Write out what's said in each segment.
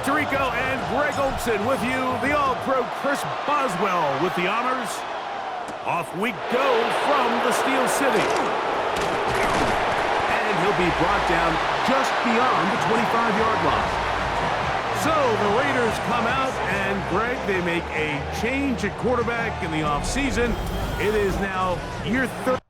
Tirico and Greg Olson with you. The All-Pro Chris Boswell with the honors. Off we go from the Steel City. And he'll be brought down just beyond the 25-yard line. So the Raiders come out, and Greg, they make a change at quarterback in the offseason. It is now year 30.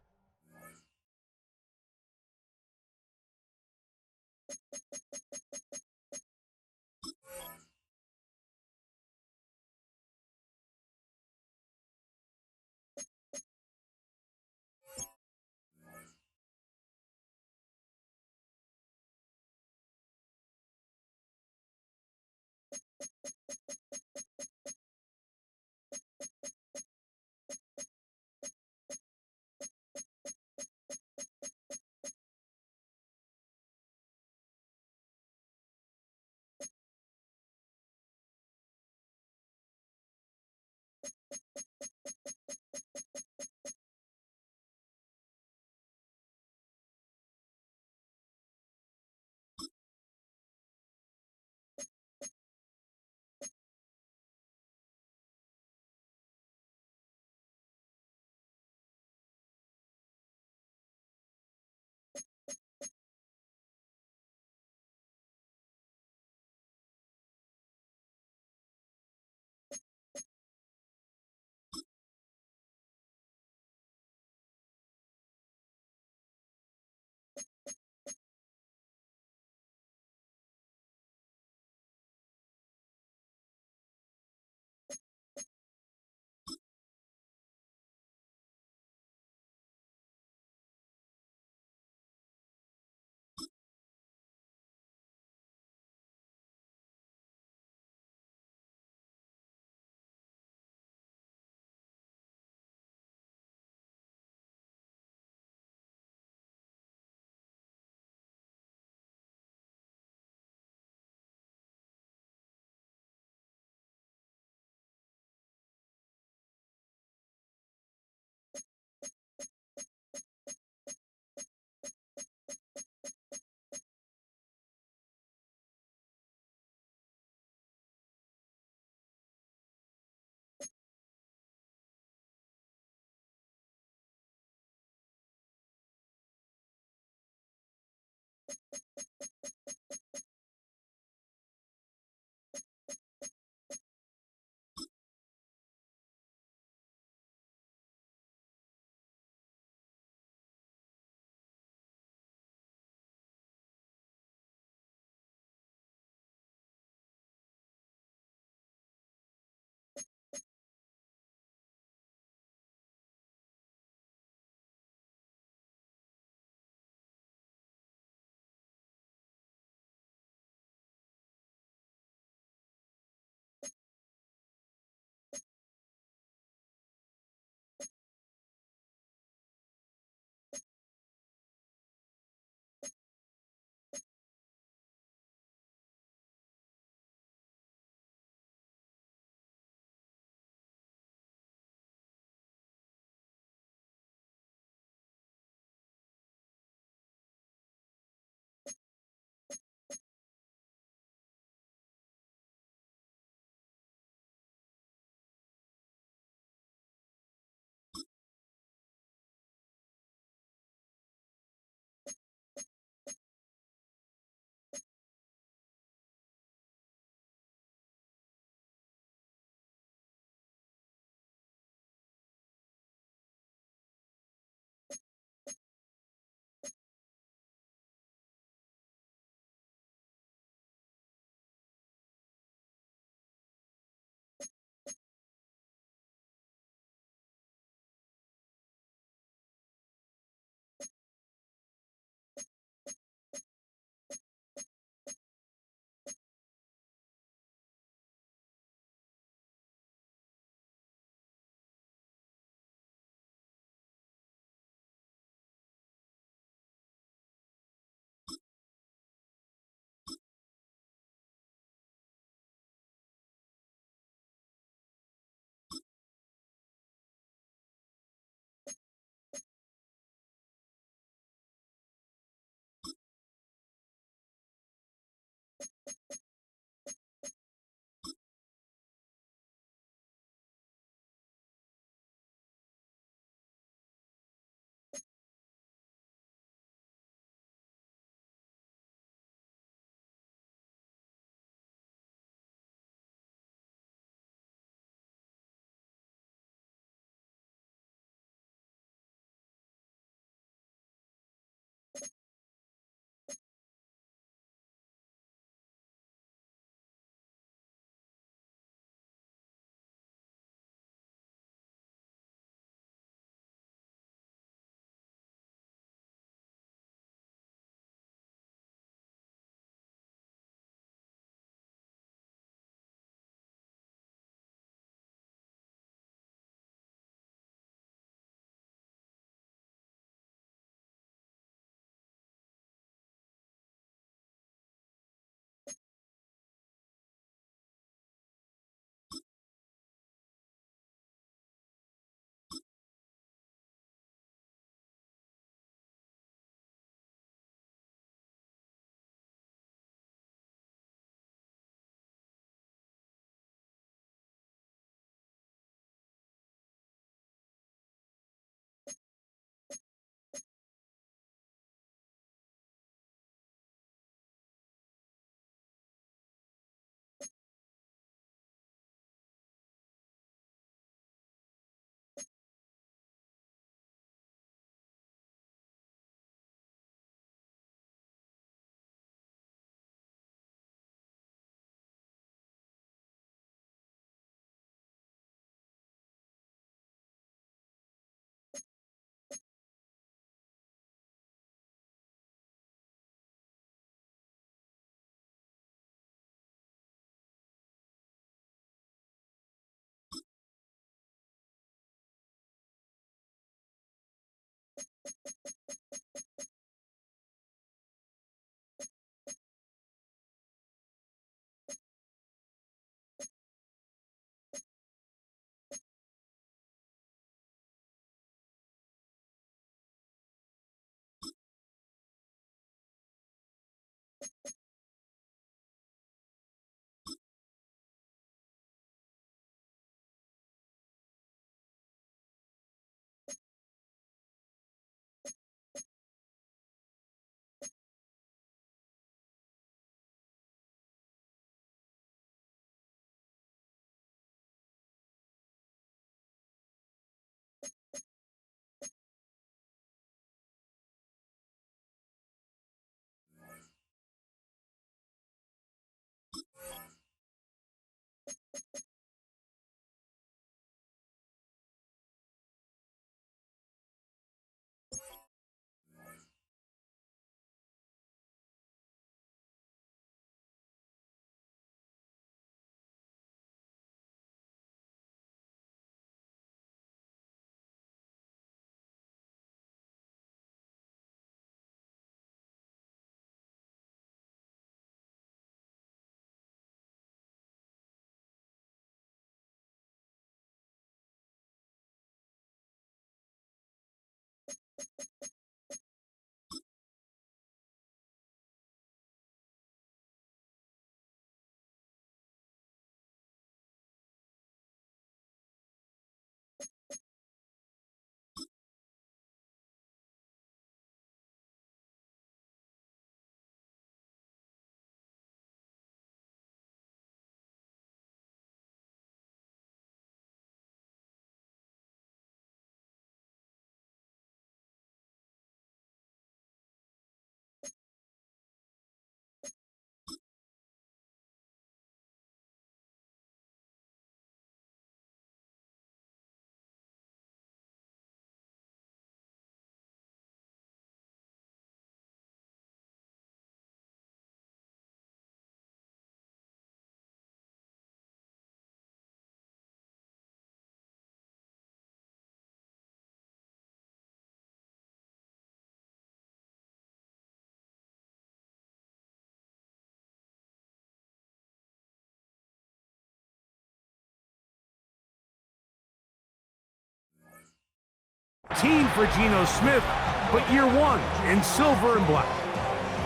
Team for Geno Smith, but year one in silver and black.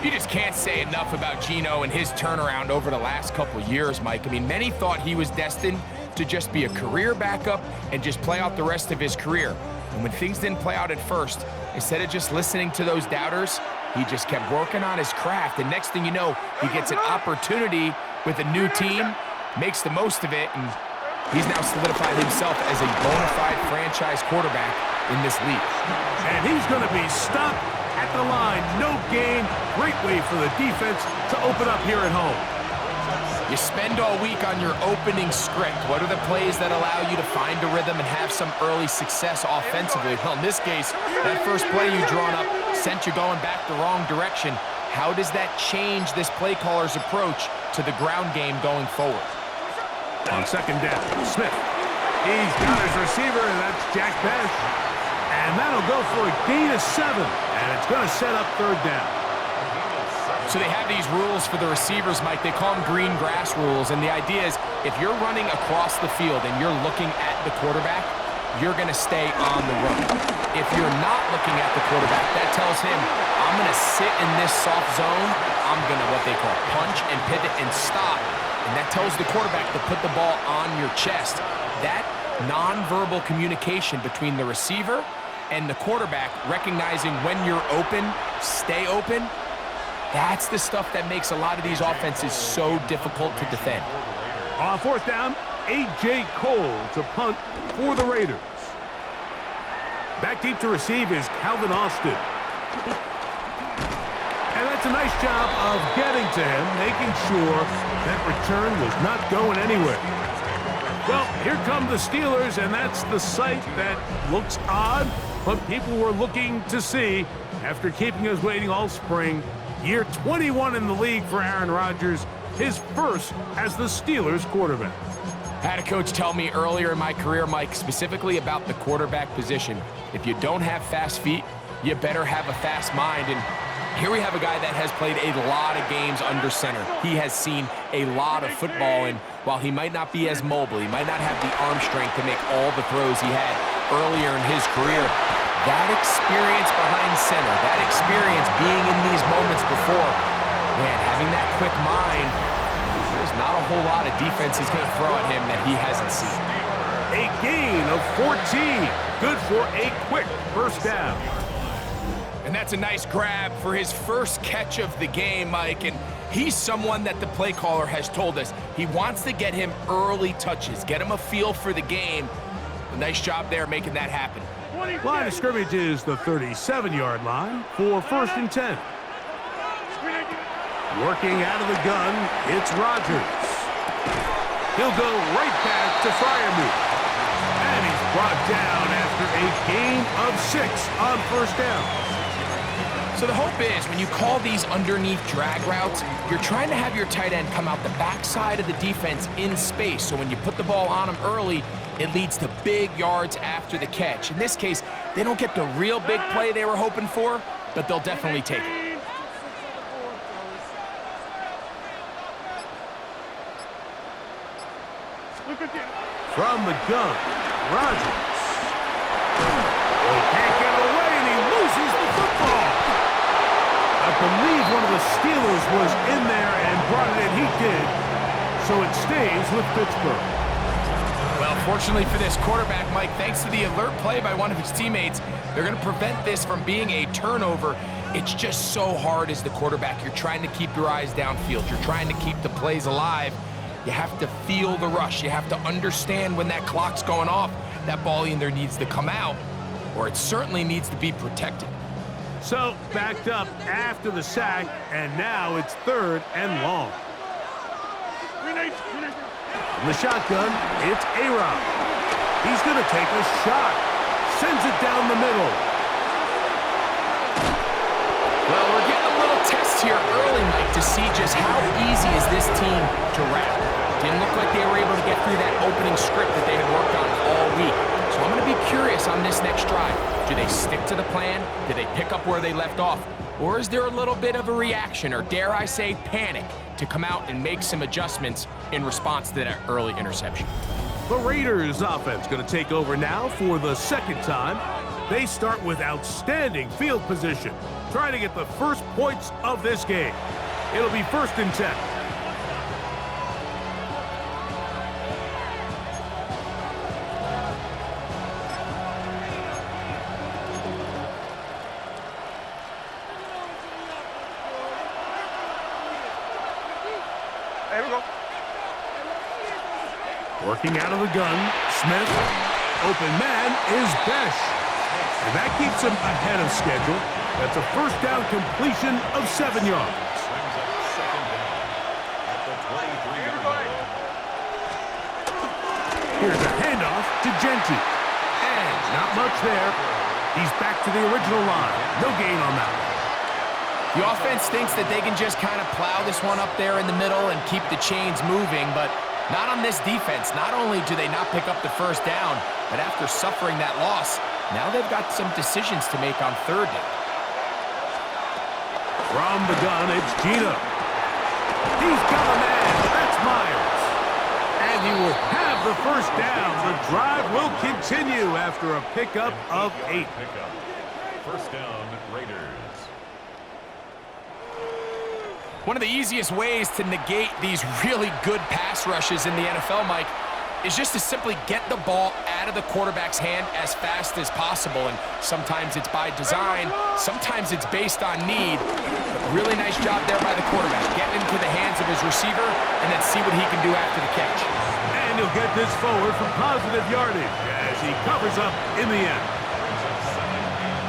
You just can't say enough about Geno and his turnaround over the last couple years, Mike. I mean, many thought he was destined to just be a career backup and just play out the rest of his career. And when things didn't play out at first, instead of just listening to those doubters, he just kept working on his craft. And next thing you know, he gets an opportunity with a new team, makes the most of it, and he's now solidified himself as a bona fide franchise quarterback in this league. And he's going to be stopped at the line. No gain. Great way for the defense to open up here at home. You spend all week on your opening script. What are the plays that allow you to find a rhythm and have some early success offensively? Well, in this case, that first play you drawn up sent you going back the wrong direction. How does that change this play caller's approach to the ground game going forward? On second down, Smith. He's got his receiver, and that's Jack Bash. And that'll go for a gain of 7. And it's going to set up third down. So they have these rules for the receivers, Mike. They call them green grass rules. And the idea is if you're running across the field and you're looking at the quarterback, you're going to stay on the run. If you're not looking at the quarterback, that tells him, I'm going to sit in this soft zone. I'm going to what they call punch and pivot and stop. And that tells the quarterback to put the ball on your chest. That nonverbal communication between the receiver and the quarterback, recognizing when you're open, stay open, that's the stuff that makes a lot of these offenses so difficult to defend. On fourth down, A.J. Cole to punt for the Raiders. Back deep to receive is Calvin Austin. And that's a nice job of getting to him, making sure that return was not going anywhere. Well, here come the Steelers, and that's the sight that looks odd, but people were looking to see after keeping us waiting all spring. Year 21 in the league for Aaron Rodgers, his first as the Steelers quarterback. I had a coach tell me earlier in my career, Mike, specifically about the quarterback position. If you don't have fast feet, you better have a fast mind. And here we have a guy that has played a lot of games under center. He has seen a lot of football, and while he might not be as mobile, he might not have the arm strength to make all the throws he had earlier in his career, that experience behind center, that experience being in these moments before, man, having that quick mind, there's not a whole lot of defense he's going to throw at him that he hasn't seen. A gain of 14. Good for a quick first down. And that's a nice grab for his first catch of the game, Mike. And he's someone that the play caller has told us he wants to get him early touches, get him a feel for the game. A nice job there making that happen. Line of scrimmage is the 37-yard line for 1st and 10. Working out of the gun, it's Rodgers. He'll go right back to Freiermuth. And he's brought down after a gain of 6 on 1st down. So the hope is when you call these underneath drag routes, you're trying to have your tight end come out the backside of the defense in space. So when you put the ball on him early, it leads to big yards after the catch. In this case, they don't get the real big play they were hoping for, but they'll definitely take it. From the gun, Rodgers. He can't get away, and he loses the football. I believe one of the Steelers was in there and brought it in. He did. So it stays with Pittsburgh. Well, fortunately for this quarterback, Mike, thanks to the alert play by one of his teammates, they're going to prevent this from being a turnover. It's just so hard as the quarterback. You're trying to keep your eyes downfield. You're trying to keep the plays alive. You have to feel the rush. You have to understand when that clock's going off. That ball either needs to come out, or it certainly needs to be protected. So, backed up after the sack, and now it's 3rd and long. From the shotgun, it's A-Rod. He's going to take a shot. Sends it down the middle. Well, we're getting a little test here early, Mike, to see just how easy is this team to wrap. Didn't look like they were able to get through that opening script that they had worked on all week. So I'm going to be curious on this next drive. Do they stick to the plan? Do they pick up where they left off? Or is there a little bit of a reaction, or dare I say panic, to come out and make some adjustments in response to that early interception? The Raiders offense going to take over now for the 2nd time. They start with outstanding field position, trying to get the first points of this game. It'll be 1st and 10. Here we go. Working out of the gun, Smith. Open man is Besh. And that keeps him ahead of schedule. That's a 1st down completion of 7 yards. Here's a handoff to Genty. And not much there. He's back to the original line. No gain on that one. The offense thinks that they can just kind of plow this one up there in the middle and keep the chains moving, but not on this defense. Not only do they not pick up the 1st down, but after suffering that loss, now they've got some decisions to make on 3rd down. From the gun, it's Gino. He's got a man. That's Myers. And he will have the 1st down. The drive will continue after a pickup of 8. 1st down, Raiders. One of the easiest ways to negate these really good pass rushes in the NFL, Mike, is just to simply get the ball out of the quarterback's hand as fast as possible. And sometimes it's by design, sometimes it's based on need. But really nice job there by the quarterback, getting into the hands of his receiver and then see what he can do after the catch. And he'll get this forward for positive yardage as he covers up in the end.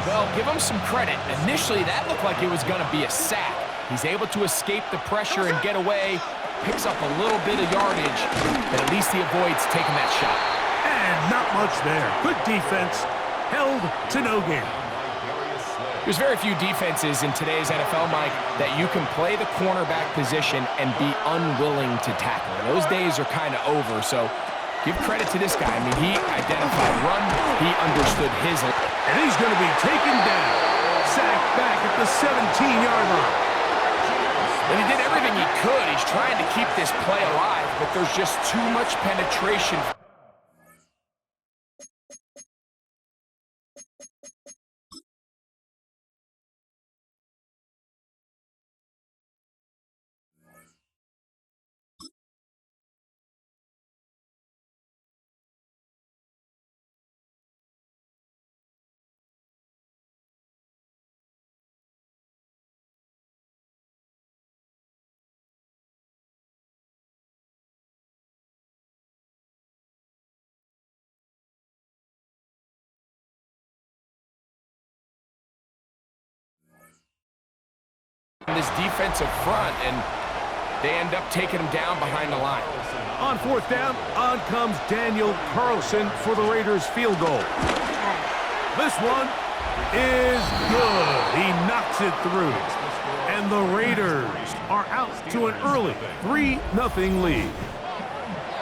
Well, give him some credit. Initially, that looked like it was going to be a sack. He's able to escape the pressure and get away, picks up a little bit of yardage, but at least he avoids taking that shot. And not much there. Good defense, held to no gain. There's very few defenses in today's NFL, Mike, that you can play the cornerback position and be unwilling to tackle. Those days are kind of over, so give credit to this guy. I mean, he identified run, he understood his. And he's going to be taken down. Sacked back at the 17-yard line. And he did everything he could. He's trying to keep this play alive, but there's just too much penetration. This defensive front, and they end up taking him down behind the line. On fourth down, on comes Daniel Carlson for the Raiders field goal. This one is good. He knocks it through. And the Raiders are out to an early 3-0 lead.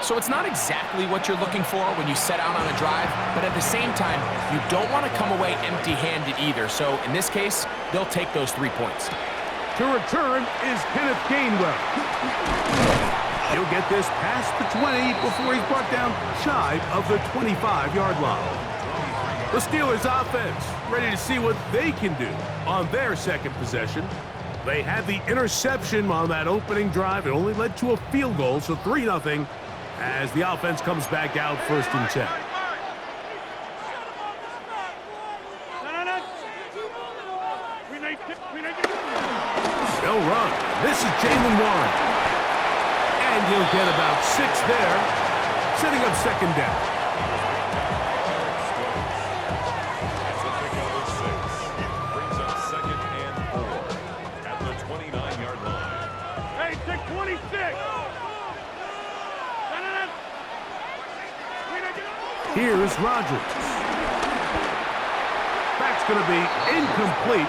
So it's not exactly what you're looking for when you set out on a drive, but at the same time, you don't want to come away empty-handed either. So in this case, they'll take those 3 points. To return is Kenneth Gainwell. He'll get this past the 20 before he's brought down shy of the 25-yard line. The Steelers offense ready to see what they can do on their second possession. They had the interception on that opening drive. It only led to a field goal, so 3-0 as the offense comes back out 1st and 10. They'll run. This is Jalen Warren. And he'll get about 6 there, setting up 2nd down. Brings up 2nd and 4 at the 29-yard line. Hey, take 26. Here's Rodgers. That's going to be incomplete.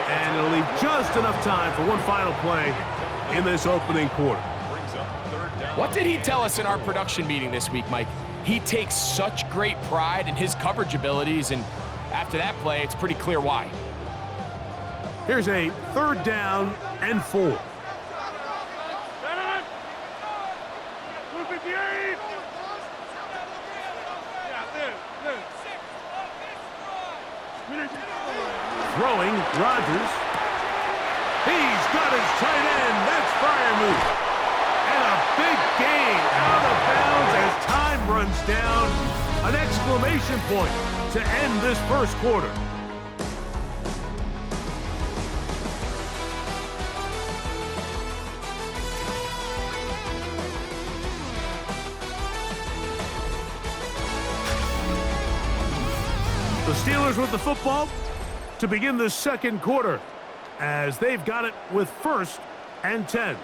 And it'll leave just enough time for one final play in this opening quarter. What did he tell us in our production meeting this week, Mike? He takes such great pride in his coverage abilities, and after that play, it's pretty clear why. Here's a 3rd down and 4. Throwing, Rodgers. He's got his tight end. That's Freiermuth. And a big gain out of bounds as time runs down. An exclamation point to end this 1st quarter. The Steelers with the football to begin the 2nd quarter as they've got it with 1st and 10.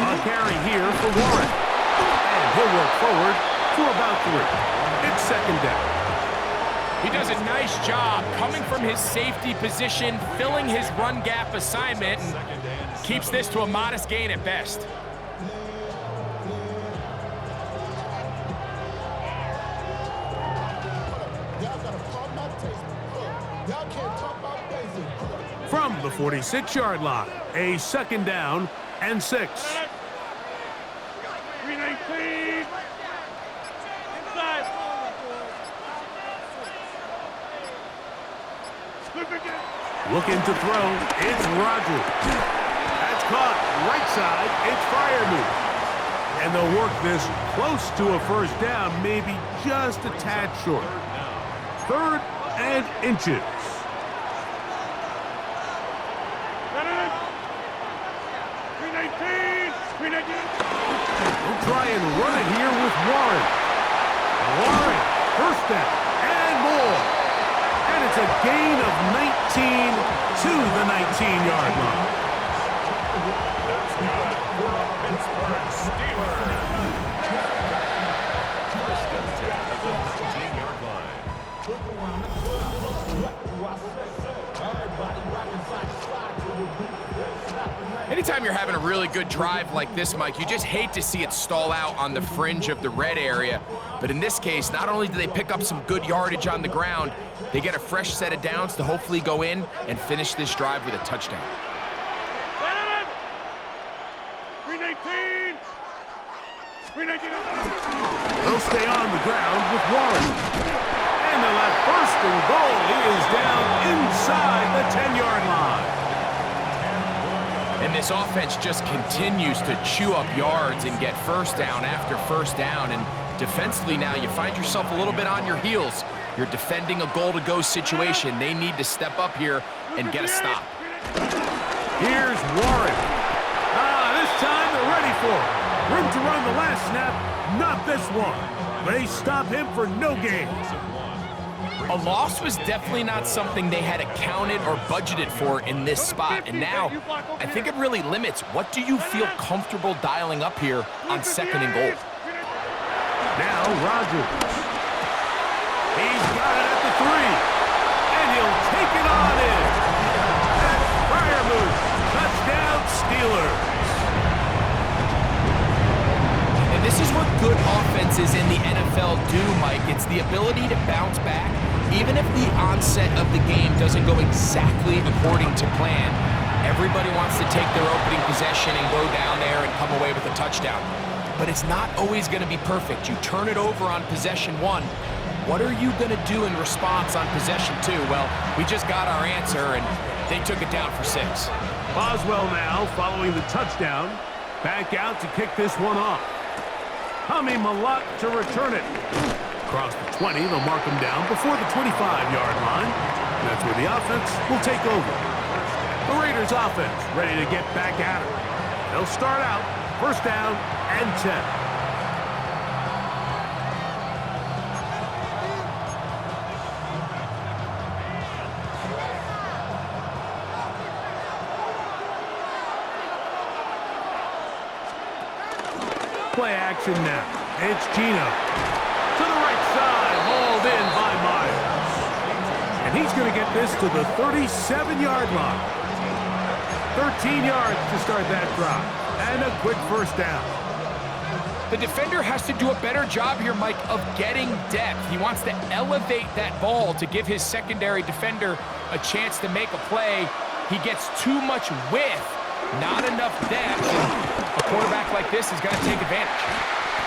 A carry here for Warren. And he'll work forward for about 3. It's 2nd down. He does a nice job coming from his safety position, filling his run gap assignment, and keeps this to a modest gain at best. From the 46-yard line, a 2nd down and 6. Looking to throw, it's Rodgers. That's caught right side, it's Freiermuth. And they'll work this close to a 1st down, maybe just a tad short. 3rd and inches. We'll try and run it here with Warren. Warren, 1st down, and more. And it's a gain of 19 to the 19-yard line. That's good for a Pittsburgh Steelers. 1st and 10 at the 19-yard line. And Anytime you're having a really good drive like this, Mike, you just hate to see it stall out on the fringe of the red area. But in this case, not only do they pick up some good yardage on the ground, they get a fresh set of downs to hopefully go in and finish this drive with a touchdown. 319. 319. They'll stay on the ground with Warren. And they'll have first and goal. He is down inside the 10-yard line. And this offense just continues to chew up yards and get first down after first down. And defensively now, you find yourself a little bit on your heels. You're defending a goal-to-go situation. They need to step up here and get a stop. Here's Warren. This time they're ready for it. Room to run the last snap, not this one. They stop him for no gain. A loss was definitely not something they had accounted or budgeted for in this spot. And now, I think it really limits what do you feel comfortable dialing up here on second and goal. Now Rogers. He's got it at the 3. And he'll take it on in. And Pryor moves. Touchdown Steelers. And this is what good offenses in the NFL do, Mike. It's the ability to bounce back. Even if the onset of the game doesn't go exactly according to plan, everybody wants to take their opening possession and go down there and come away with a touchdown. But it's not always going to be perfect. You turn it over on possession 1. What are you going to do in response on possession 2? Well, we just got our answer, and they took it down for 6. Boswell now following the touchdown. Back out to kick this one off. Hami Malak to return it. Across the 20, they'll mark him down before the 25-yard line. That's where the offense will take over. The Raiders offense ready to get back at it. They'll start out first down and 10. Play action now. It's Gino. To the right side, hauled in by Myers. And he's going to get this to the 37-yard line. 13 yards to start that drive. And a quick first down. The defender has to do a better job here, Mike, of getting depth. He wants to elevate that ball to give his secondary defender a chance to make a play. He gets too much width, not enough depth. A quarterback like this is going to take advantage.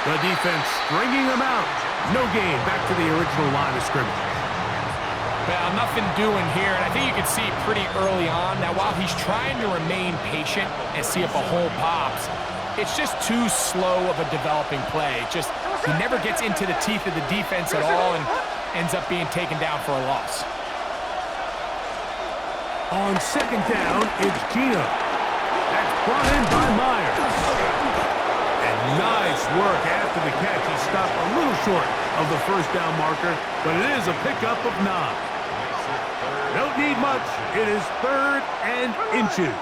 The defense stringing them out. No gain. Back to the original line of scrimmage. Well, nothing doing here, and I think you can see pretty early on. Now, while he's trying to remain patient and see if a hole pops, it's just too slow of a developing play. He never gets into the teeth of the defense at all and ends up being taken down for a loss. On second down, it's Gino. That's brought in by Myers. And nice work after the catch. He stopped a little short of the first down marker, but it is a pickup of 9. Don't need much. It is 3rd and inches.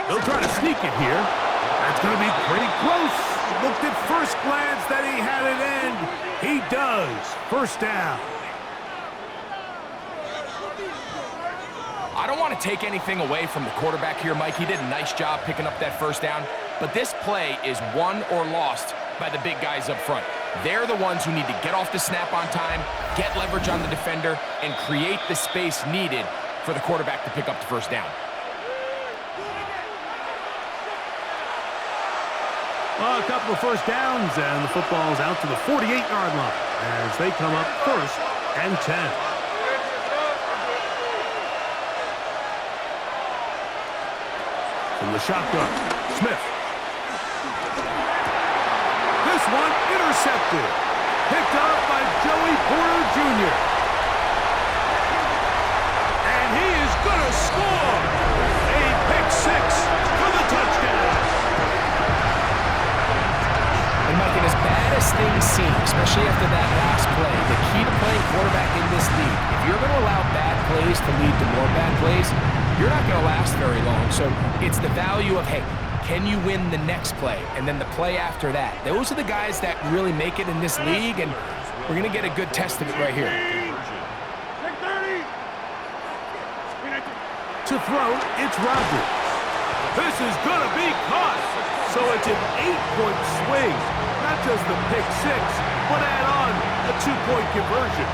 They'll try to sneak it here. That's going to be pretty close. Looked at first glance that he had it end. He does. First down. I don't want to take anything away from the quarterback here, Mike. He did a nice job picking up that first down. But this play is won or lost by the big guys up front. They're the ones who need to get off the snap on time, get leverage on the defender, and create the space needed for the quarterback to pick up the first down. Well, a couple of first downs, and the football's out to the 48-yard line as they come up first and 10. From the shotgun, Smith. This one intercepted. Picked up by Joey Porter Jr. And he is going to score. A pick 6 for the touchdown. And Mike, as bad as things seem, especially after that last play, the key to playing quarterback in this league, if you're going to allow bad plays to lead to more bad plays, you're not going to last very long. So it's the value of, hey, can you win the next play? And then the play after that. Those are the guys that really make it in this league, and we're going to get a good test of it right here. To throw, it's Rogers. This is going to be caught. So it's an 8-point swing. Not just the pick six, but add on a 2-point conversion.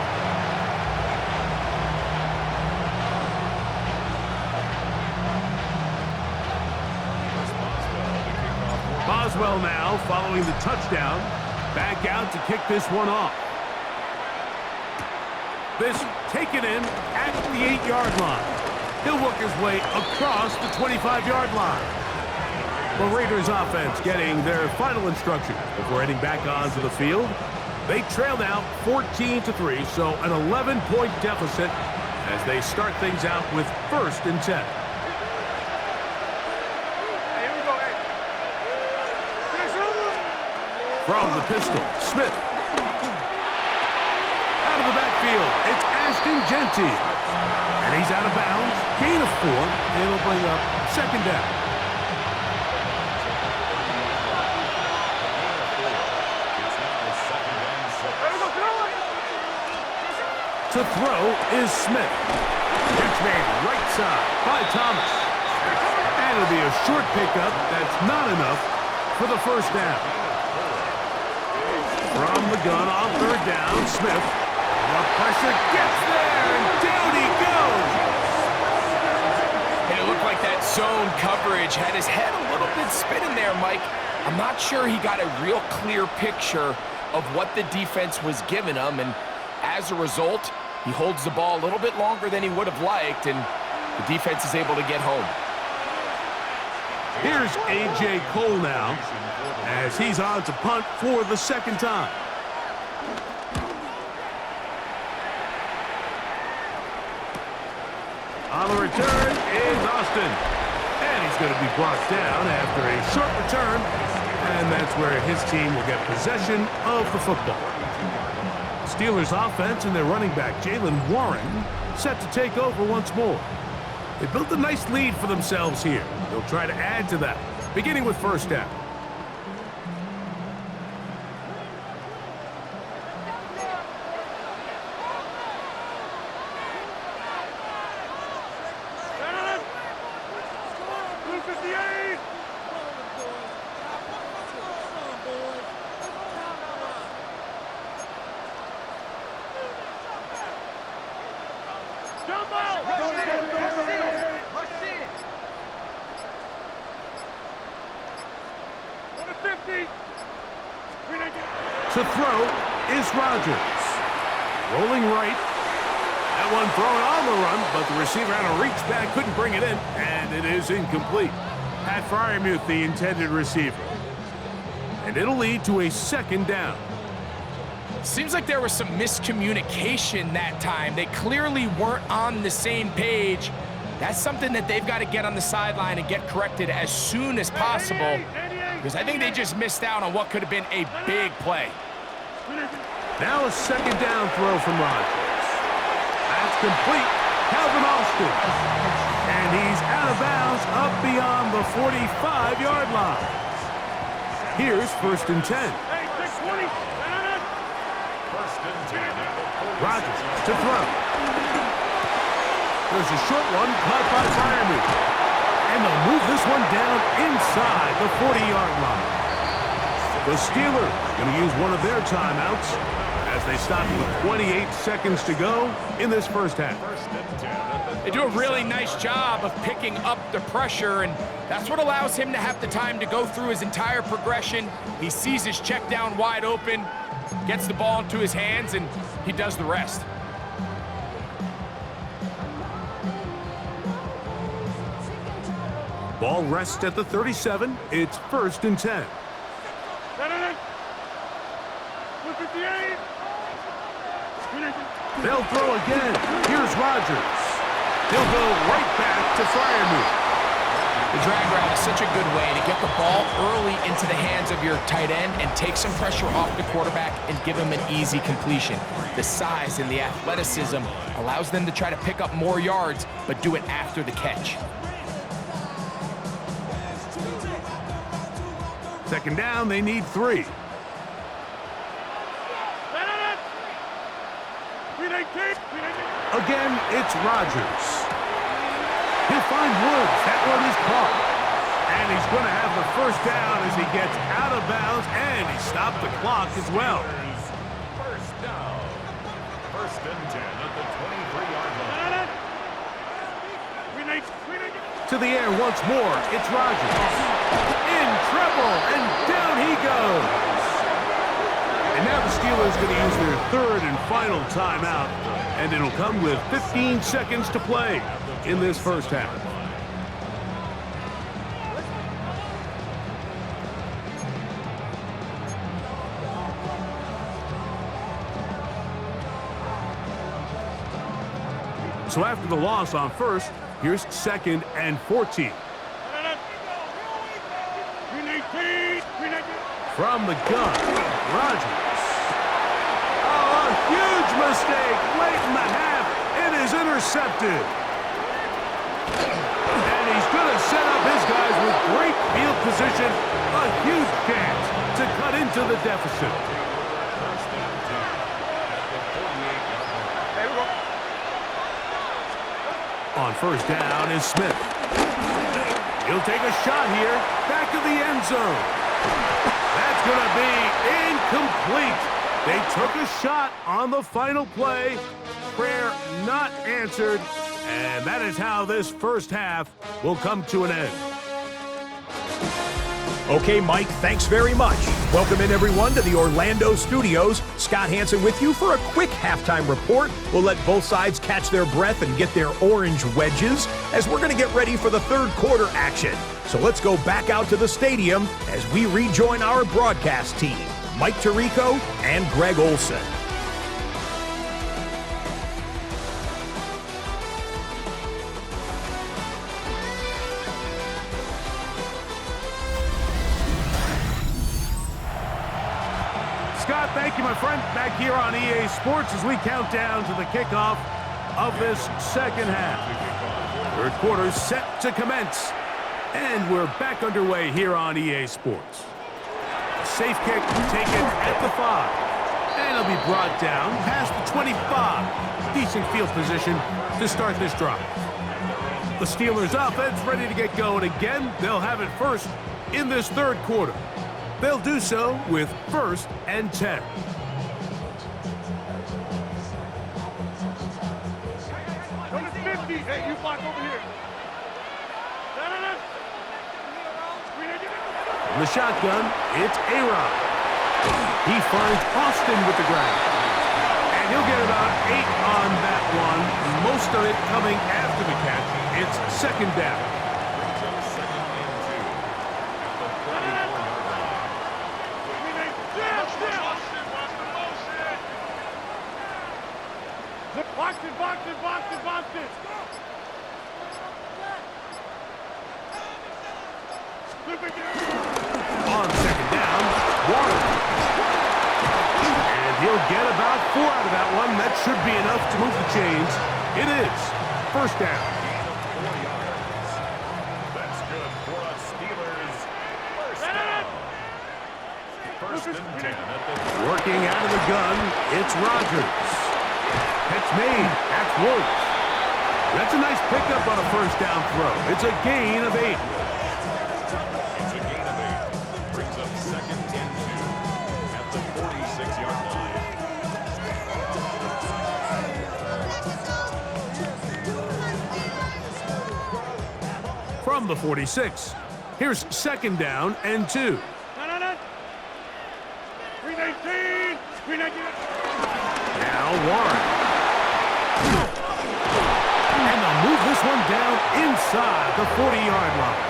Boswell now following the touchdown. Back out to kick this one off. This taken in at the 8-yard line. He'll work his way across the 25-yard line. The Raiders offense getting their final instructions before heading back onto the field. They trail now 14-3, so an 11-point deficit as they start things out with 1st and 10. From the pistol, Smith. Out of the backfield, it's Ashton Gentile. And he's out of bounds. Gain of 4. It'll bring up 2nd down. To throw is Smith. Pitch made right side by Thomas. And it'll be a short pickup that's not enough for the 1st down. From the gun on 3rd down, Smith. The pressure gets there, and down he goes. And it looked like that zone coverage had his head a little bit spinning there, Mike. I'm not sure he got a real clear picture of what the defense was giving him, and as a result, he holds the ball a little bit longer than he would have liked, and the defense is able to get home. Here's A.J. Cole now, as he's on to punt for the 2nd time. On the return is Austin. And he's going to be brought down after a short return, and that's where his team will get possession of the football. Steelers offense and their running back, Jaylen Warren, set to take over once more. They built a nice lead for themselves here. They'll try to add to that, beginning with 1st down. To throw is Rodgers. Rolling right. That one thrown on the run, but the receiver had to reach back, couldn't bring it in, and it is incomplete. Pat Freiermuth, the intended receiver. And it'll lead to a 2nd down. Seems like there was some miscommunication that time. They clearly weren't on the same page. That's something that they've got to get on the sideline and get corrected as soon as possible, because I think they just missed out on what could have been a big play. Now a 2nd down throw from Rodgers. That's complete. Calvin Austin. And he's out of bounds up beyond the 45-yard line. Here's 1st and 10. Rodgers to throw. There's a short one caught by Freiermuth. And they'll move this one down inside the 40-yard line. The Steelers going to use one of their timeouts as they stop with 28 seconds to go in this 1st half. They do a really nice job of picking up the pressure, and that's what allows him to have the time to go through his entire progression. He sees his check down wide open, gets the ball into his hands, and he does the rest. Ball rests at the 37. It's 1st and 10. They'll throw again. Here's Rodgers. He'll go right back to Freiermuth. The drag route is such a good way to get the ball early into the hands of your tight end and take some pressure off the quarterback and give him an easy completion. The size and the athleticism allows them to try to pick up more yards, but do it after the catch. 2nd down, they need 3. Again, it's Rodgers. He'll find Woods. That one is caught. And he's going to have the first down as he gets out of bounds, and he stopped the clock as well. First down. First and 10 at the 23-yard line. To the air once more, it's Rodgers. In trouble, and down he goes. And now the Steelers going to use their third and final timeout, and it'll come with 15 seconds to play in this first half. So after the loss on first, here's 2nd and 14. From the gun, Rodgers. Oh, a huge mistake late in the half. It is intercepted. And he's going to set up his guys with great field position. A huge chance to cut into the deficit. On first down is Smith. He'll take a shot here. Back to the end zone. That's going to be incomplete. They took a shot on the final play. Prayer not answered. And that is how this first half will come to an end. Okay, Mike, thanks very much. Welcome in, everyone, to the Orlando studios. Scott Hansen with you for a quick halftime report. We'll let both sides catch their breath and get their orange wedges as we're going to get ready for the third quarter action. So let's go back out to the stadium as we rejoin our broadcast team, Mike Tirico and Greg Olson. Scott, thank you, my friend. Back here on EA Sports as we count down to the kickoff of this second half. Third quarter set to commence. And we're back underway here on EA Sports. A safe kick taken at the 5. And it'll be brought down past the 25. Decent field position to start this drive. The Steelers offense ready to get going again. They'll have it first in this third quarter. They'll do so with 1st and 10. Hey, you block over here. From the shotgun, it's A-Rod. He finds Austin with the ground. And he'll get about 8 on that one. Most of it coming after the catch. It's 2nd down. Box it. On 2nd down, Warren. And he'll get about 4 out of that one. That should be enough to move the chains. It is 1st down. That's good for us Steelers. First and 10 at the Working out of the gun, it's Rodgers. Catch made. That's Wolf. That's a nice pickup on a 1st down throw. It's a gain of 8. It's a gain of 8. Brings up 2nd and 2 at the 46-yard line. From the 46, here's 2nd down and 2. 319. Now Warren. And they'll move this one down inside the 40-yard line.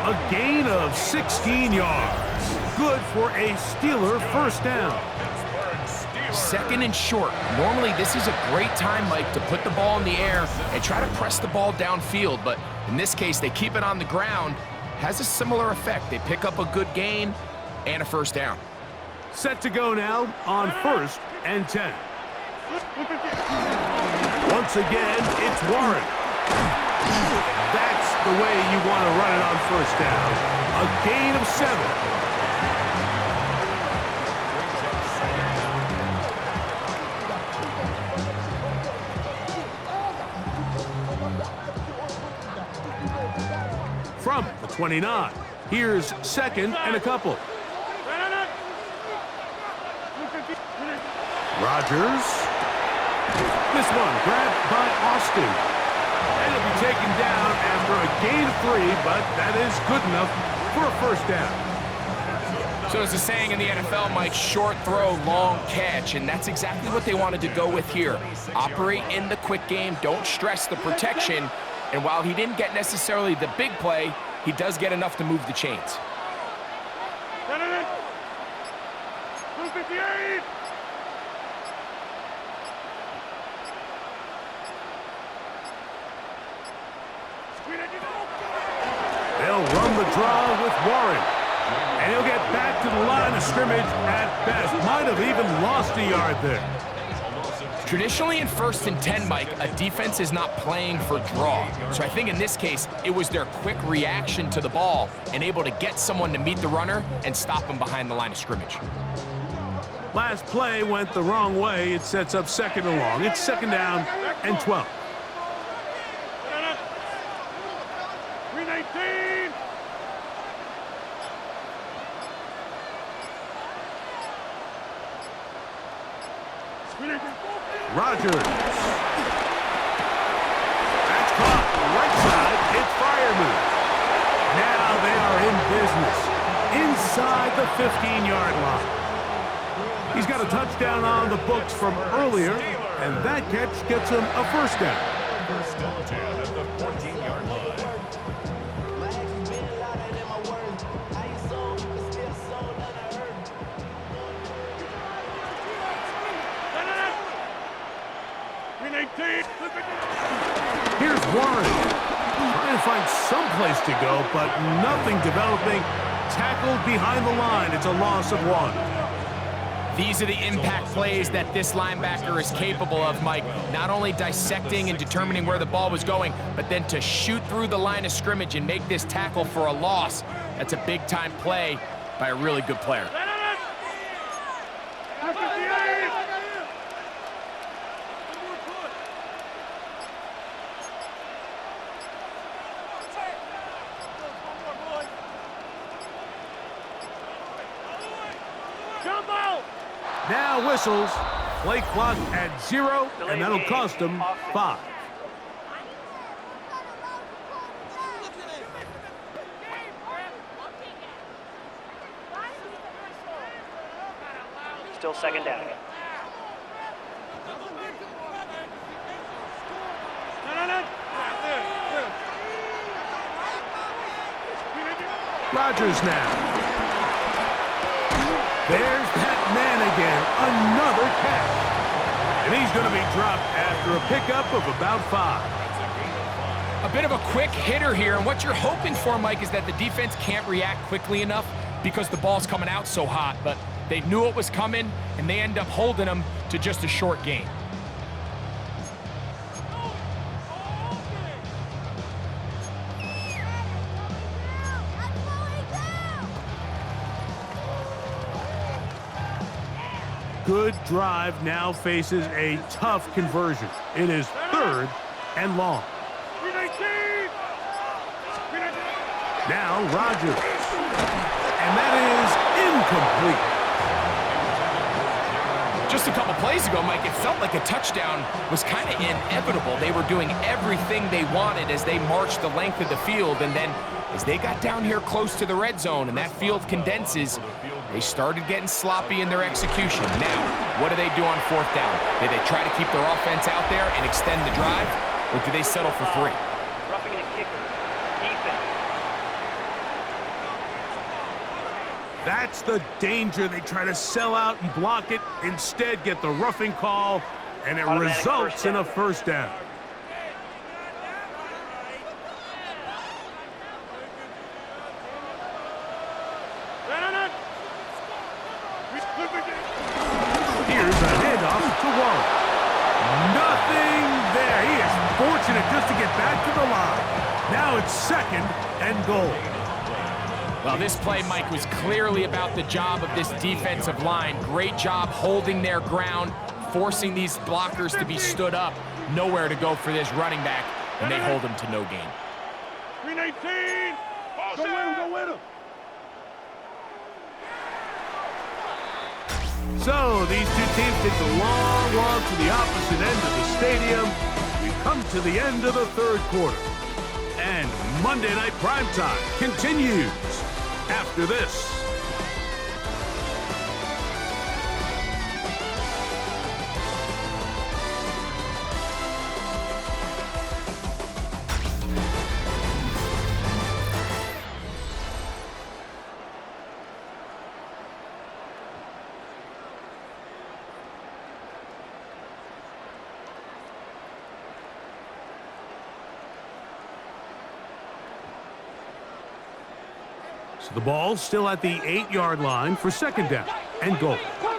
A gain of 16 yards. Good for a Steeler 1st down. 2nd and short. Normally, this is a great time, Mike, to put the ball in the air and try to press the ball downfield. But in this case, they keep it on the ground. Has a similar effect. They pick up a good gain and a 1st down. Set to go now on 1st and 10. Once again, it's Warren. That's the way you want to run it on 1st down. A gain of 7. from the 29. Here's second and a couple. Rodgers. This one grabbed by Austin. And it'll be taken down after a gain of 3, but that is good enough for a first down. So as the saying in the NFL, Mike, short throw, long catch, and that's exactly what they wanted to go with here. Operate in the quick game, don't stress the protection, and while he didn't get necessarily the big play, he does get enough to move the chains. 258. They'll run the draw with Warren. And he'll get back to the line of scrimmage at best. Might have even lost a yard there. Traditionally in 1st and 10, Mike, a defense is not playing for draw. So I think in this case, it was their quick reaction to the ball and able to get someone to meet the runner and stop him behind the line of scrimmage. Last play went the wrong way. It sets up second and long. It's second down and 12. 319. Rodgers. That's caught. Right side. It's fire move. Now they are in business. Inside the 15-yard line. He's got a touchdown on the books from earlier, and that catch gets him a first down. First down at the 14-yard line. Here's Warren. Trying to find some place to go, but nothing developing. Tackled behind the line. It's a loss of 1. These are the impact plays that this linebacker is capable of, Mike. Not only dissecting and determining where the ball was going, but then to shoot through the line of scrimmage and make this tackle for a loss. That's a big-time play by a really good player. Now whistles. Play clock at 0, and that'll cost them 5. Still second down. Rodgers now. There's that man again. Another catch. And he's going to be dropped after a pickup of about 5. A bit of a quick hitter here, and what you're hoping for, Mike, is that the defense can't react quickly enough because the ball's coming out so hot, but they knew it was coming, and they end up holding them to just a short gain. Good drive now faces a tough conversion. It is 3rd and long. Now Rodgers. And that is incomplete. Just a couple plays ago, Mike, it felt like a touchdown was kind of inevitable. They were doing everything they wanted as they marched the length of the field, and then as they got down here close to the red zone and that field condenses, they started getting sloppy in their execution. Now, what do they do on 4th down? Do they try to keep their offense out there and extend the drive, or do they settle for 3? Roughing the kicker. Defense. That's the danger. They try to sell out and block it, instead get the roughing call, and it results in a first down. Here's a handoff to Warren. Nothing there. He is fortunate just to get back to the line. Now it's 2nd and goal. Well, this play, Mike, was clearly about the job of this defensive line. Great job holding their ground, forcing these blockers to be stood up. Nowhere to go for this running back, and they hold him to no gain. 319. Go win him, go win him. So these two teams take the long walk to the opposite end of the stadium. We come to the end of the third quarter. And Monday Night Primetime continues after this. So the ball's still at the 8-yard line for second down and goal. Come on.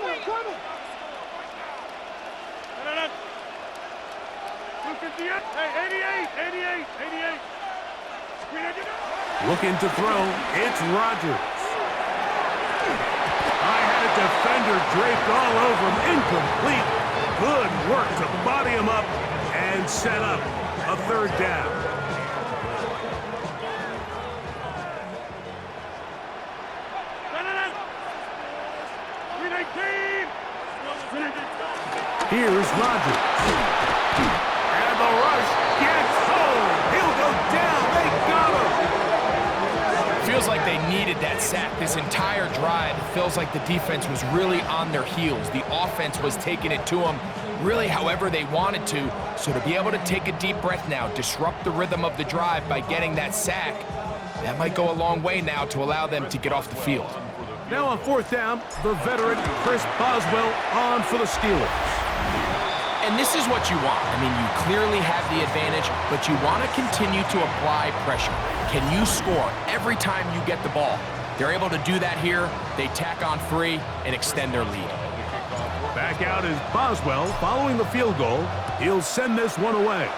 258. Hey, 88. Looking to throw, it's Rodgers. I had a defender draped all over him, incomplete. Good work to body him up and set up a third down. Here's Rodgers. And the rush gets home. He'll go down. They got him. Feels like they needed that sack this entire drive. It feels like the defense was really on their heels. The offense was taking it to them really however they wanted to. So to be able to take a deep breath now, disrupt the rhythm of the drive by getting that sack, that might go a long way now to allow them to get off the field. Now on fourth down, the veteran Chris Boswell on for the Steelers. And this is what you want. I mean, you clearly have the advantage, but you want to continue to apply pressure. Can you score every time you get the ball? They're able to do that here. They tack on 3 and extend their lead. Back out is Boswell following the field goal. He'll send this one away.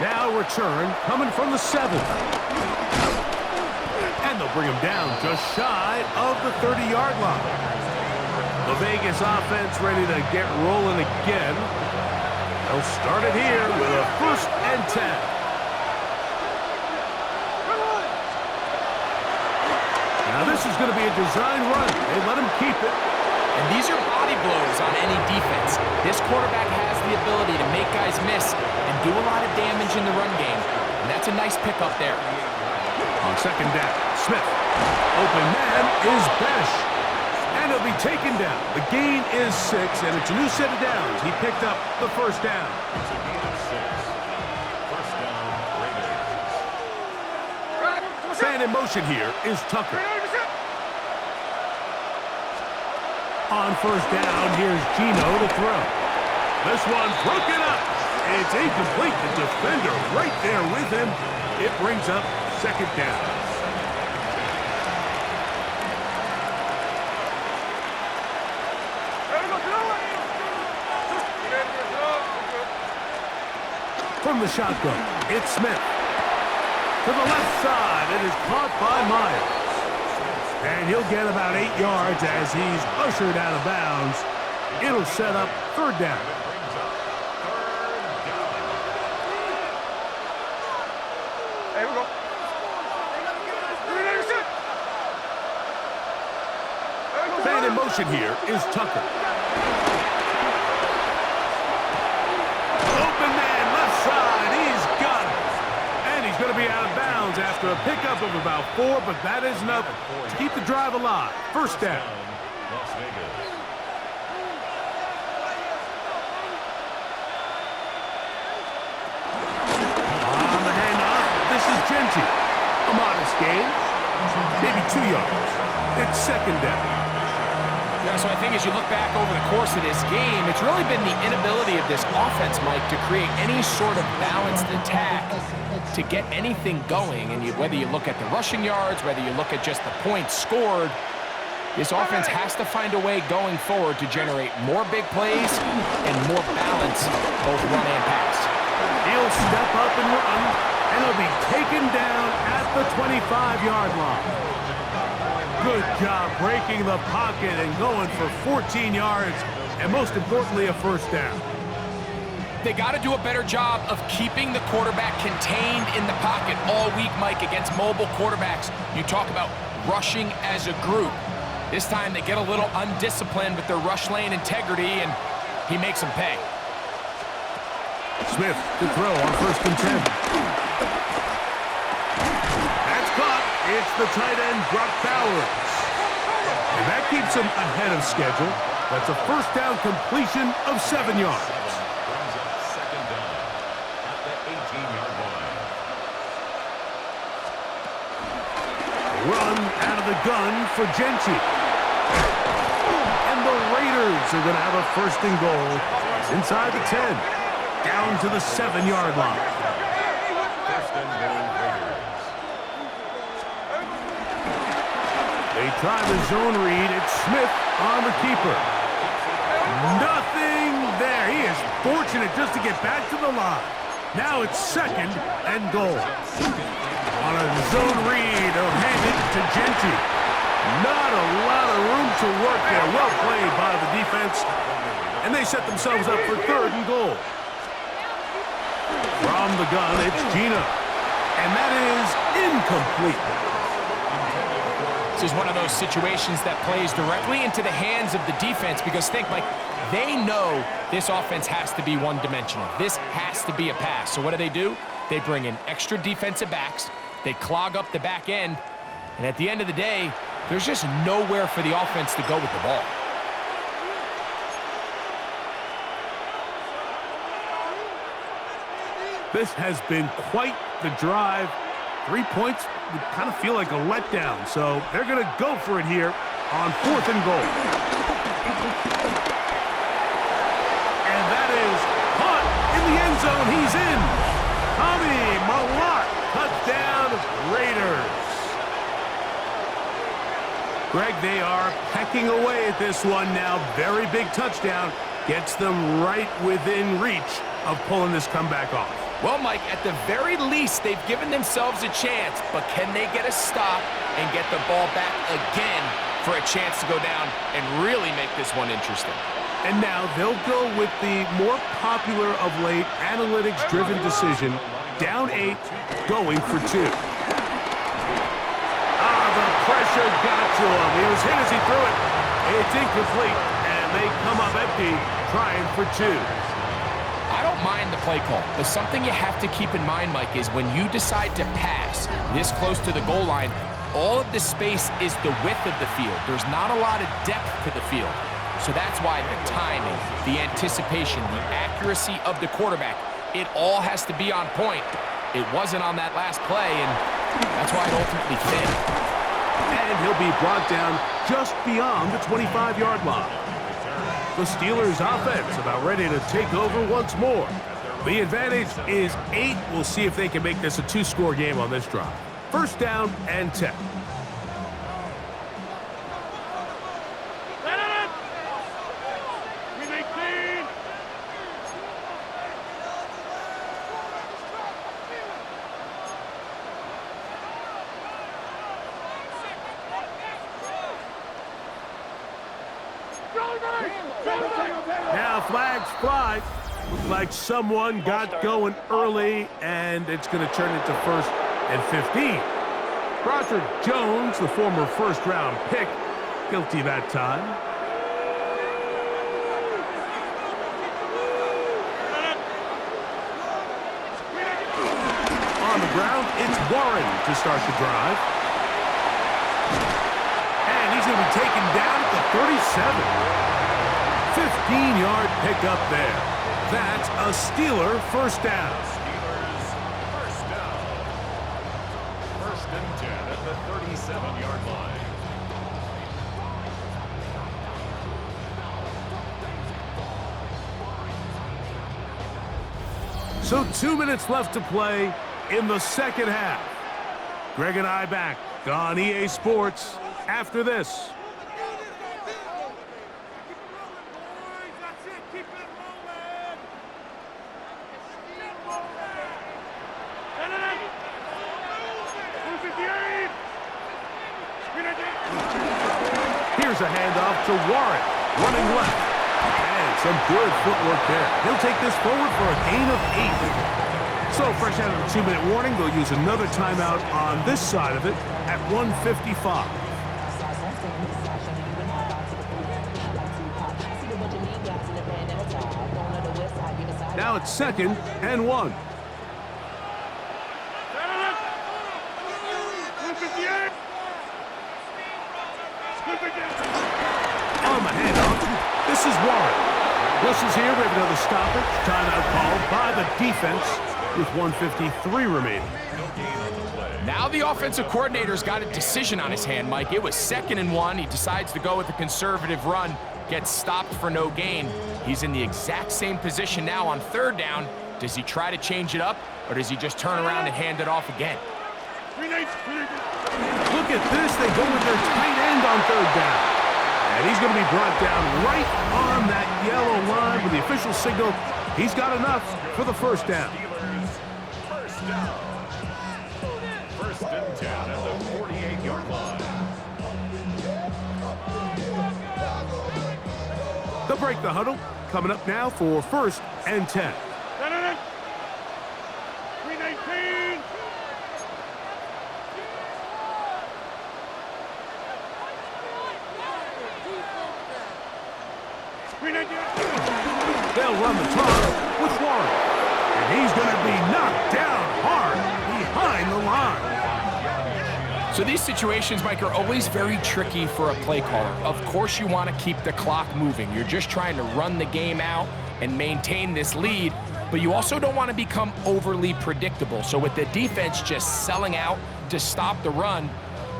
Now return coming from the 7. And they'll bring him down just shy of the 30-yard line. The Vegas offense ready to get rolling again. They'll start it here with a 1st and 10. Now this is going to be a design run. They let him keep it. And these are body blows on any defense. This quarterback has the ability to make guys miss and do a lot of damage in the run game. And that's a nice pickup there. On second down, Smith. Open man is Besh. And he'll be taken down. The gain is 6, and it's a new set of downs. He picked up the first down. It's a gain of 6. First down, Raiders. Man in motion here is Tucker. On first down, here's Gino to throw. This one's broken up. It's incomplete. The defender right there with him. It brings up second down. From the shotgun, it's Smith. To the left side, it is caught by Myers. And he'll get about 8 yards as he's ushered out of bounds. It'll set up third down. Here we go. Man in motion here is Tucker. Open man, left side, he's got it. And he's going to be out of bounds after a pickup of about 4, but that is nothing to keep the drive alive. First down. Las Vegas. On the handoff, this is Genty. A modest gain, maybe 2 yards. It's second down. Yeah, so I think as you look back over the course of this game, it's really been the inability of this offense, Mike, to create any sort of balanced attack to get anything going. And whether you look at the rushing yards, whether you look at just the points scored, this offense has to find a way going forward to generate more big plays and more balance, both run and pass. He'll step up and run, and he'll be taken down at the 25-yard line. Good job breaking the pocket and going for 14 yards, and most importantly, a first down. They got to do a better job of keeping the quarterback contained in the pocket all week, Mike, against mobile quarterbacks. You talk about rushing as a group. This time they get a little undisciplined with their rush lane integrity, and he makes them pay. Smith to throw on 1st and 10. That's caught. It's the tight end, Brock Bowers. And that keeps him ahead of schedule. That's a 1st down completion of 7 yards. Brings up 2nd down at the 18-yard line. Run out of the gun for Gentry. And the Raiders are going to have a 1st and goal inside the 10. Down to the 7-yard line. 1st and goal, Raiders. They try the zone read. It's Smith on the keeper. Nothing there. He is fortunate just to get back to the line. Now it's 2nd and goal. On a zone read, they'll hand it to Gentry. Not a lot of room to work there. Well played by the defense. And they set themselves up for 3rd and goal. From the gun, it's Gina. And that is incomplete. This is one of those situations that plays directly into the hands of the defense because think, Mike, they know this offense has to be one-dimensional. This has to be a pass. So what do? They bring in extra defensive backs. They clog up the back end. And at the end of the day, there's just nowhere for the offense to go with the ball. This has been quite the drive. 3 points would kind of feel like a letdown, so they're going to go for it here on 4th and goal. And that is caught in the end zone. He's in. Tommy Malott, touchdown Raiders. Greg, they are pecking away at this one now. Very big touchdown. Gets them right within reach of pulling this comeback off. Well, Mike, at the very least, they've given themselves a chance, but can they get a stop and get the ball back again for a chance to go down and really make this one interesting? And now they'll go with the more popular of late analytics-driven decision, down 8, going for 2. The pressure got to him. He was hit as he threw it. It's incomplete, and they come up empty, trying for 2. I don't mind the play call, but something you have to keep in mind, Mike, is when you decide to pass this close to the goal line, all of the space is the width of the field. There's not a lot of depth to the field. So that's why the timing, the anticipation, the accuracy of the quarterback, it all has to be on point. It wasn't on that last play, and that's why it ultimately failed. And he'll be brought down just beyond the 25-yard line. The Steelers' offense about ready to take over once more. The advantage is 8. We'll see if they can make this a 2-score game on this drive. 1st down and 10. Now flags fly. Looks like someone got going early, and it's going to turn into 1st and 15. Roger Jones, the former 1st-round pick, guilty that time. On the ground, it's Warren to start the drive. And he's going to be taken down at the 37. 15-yard pickup there. That's a Steeler 1st down. Steelers 1st down. 1st and 10 at the 37-yard line. So 2 minutes left to play in the 2nd half. Greg and I back on EA Sports after this. Here's a handoff to Warren, running left. And Some good footwork there. He'll take this forward for a gain of 8. So, fresh out of the 2-minute warning, they'll use another timeout on this side of it at 1:55. Now it's 2nd and 1. On the handoff, this is Warren. Whistles here, we have another stoppage. Timeout called by the defense with 1:53 remaining. Now the offensive coordinator's got a decision on his hand, Mike. It was 2nd and 1. He decides to go with a conservative run, gets stopped for no gain. He's in the exact same position now on 3rd down. Does he try to change it up, or does he just turn around and hand it off again? Look at this. They go with their tight end on 3rd down. And he's going to be brought down right on that yellow line with the official signal. He's got enough for the 1st down. First down. 1st and 10 at the 48-yard line. They'll break the huddle. Coming up now for 1st and 10. 319. They'll run the toss with Warren. And he's going to be knocked down hard behind the line. So these situations, Mike, are always very tricky for a play caller. Of course you want to keep the clock moving. You're just trying to run the game out and maintain this lead, but you also don't want to become overly predictable. So with the defense just selling out to stop the run,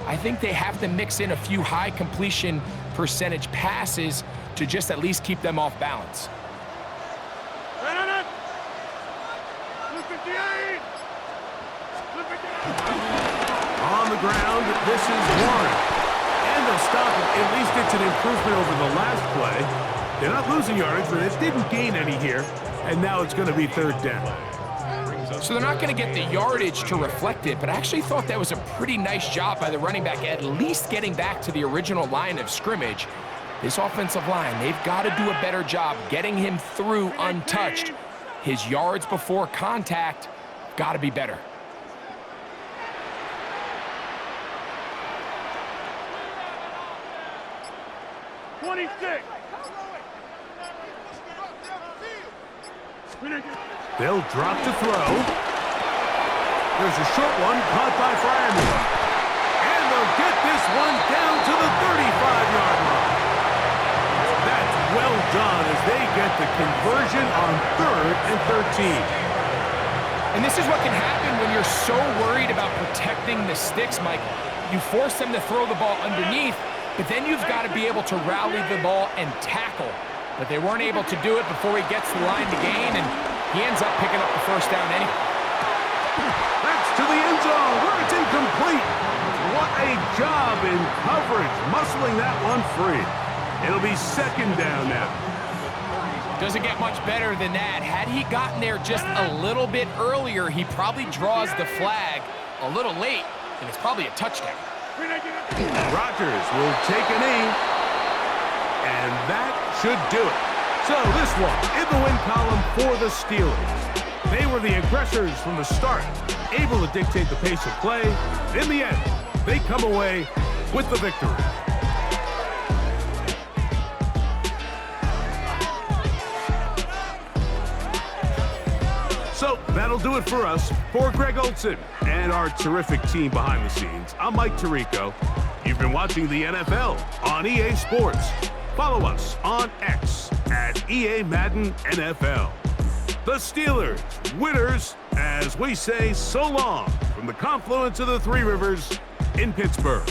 I think they have to mix in a few high completion percentage passes to just at least keep them off balance. On the ground, this is Warren. And they'll stop it. At least it's an improvement over the last play. They're not losing yardage, but it didn't gain any here. And now it's going to be 3rd down. So they're not going to get the yardage to reflect it, but I actually thought that was a pretty nice job by the running back, at least getting back to the original line of scrimmage. This offensive line, they've got to do a better job getting him through untouched. His yards before contact got to be better. They'll drop to throw. There's a short one caught by Fryermuth. And they'll get this one down to the 35-yard line. That's well done as they get the conversion on 3rd and 13. And this is what can happen when you're so worried about protecting the sticks, Mike. You force them to throw the ball underneath, but then you've got to be able to rally the ball and tackle. But they weren't able to do it before he gets the line to gain, and he ends up picking up the 1st down anyway. That's to the end zone where it's incomplete. What a job in coverage, muscling that one free. It'll be 2nd down now. Doesn't get much better than that. Had he gotten there just a little bit earlier, he probably draws the flag a little late, and it's probably a touchdown. Rodgers will take a knee, and that should do it. So this one in the win column for the Steelers. They were the aggressors from the start, able to dictate the pace of play. In the end, they come away with the victory. So that'll do it for us. For Greg Olson and our terrific team behind the scenes, I'm Mike Tirico. You've been watching the NFL on EA Sports. Follow us on X at EA Madden NFL. The Steelers, winners, as we say so long from the confluence of the Three Rivers in Pittsburgh.